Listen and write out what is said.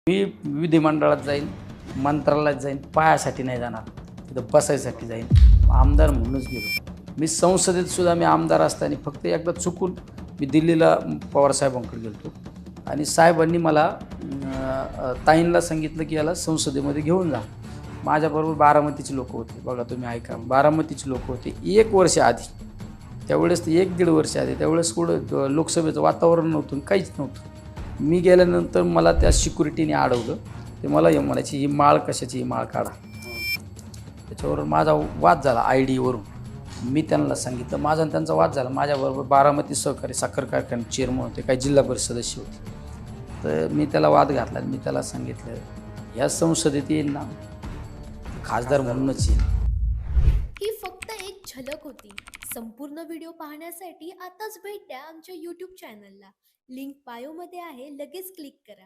मी विधिमंडळात जाईन, मंत्रालयात जाईन, पायासाठी नाही जाणार, तिथं बसायसाठी जाईन. आमदार म्हणूनच गेलो. मी संसदेत सुद्धा मी आमदार असताना फक्त एकदा चुकून मी दिल्लीला पवारसाहेबांकडे गेलो आणि साहेबांनी मला ताईंना सांगितलं की याला संसदेमध्ये घेऊन जा. माझ्याबरोबर बारामतीची लोकं होती. बघा तुम्ही ऐका, बारामतीची लोकं होती 1 वर्ष आधी. त्यावेळेस 1-1.5 वर्ष आधी त्यावेळेस कुठं लोकसभेचं वातावरण नव्हतं, काहीच नव्हतं. मी गेल्यानंतर मला त्या सिक्युरिटीने अडवलं. ते मला म्हणायची ही माळ कशाची, ही माळ काढा. त्याच्यावर माझा वाद झाला ID वरून. मी त्यांना सांगितलं, माझा आणि त्यांचा वाद झाला. माझ्याबरोबर बारामती सहकारी साखर कारखाने चेअरमन होते, काही जिल्हा परिषद सदस्य होते. तर मी त्याला वाद घातला. मी त्याला सांगितलं, ह्या संसदेत येईल ना खासदार म्हणूनच येईल. ही फक्त एक झलक होती. संपूर्ण व्हिडिओ पाहण्यासाठी आताच भेट द्या आमच्या YouTube चॅनलला. लिंक बायोमध्ये आहे, लगेच क्लिक करा.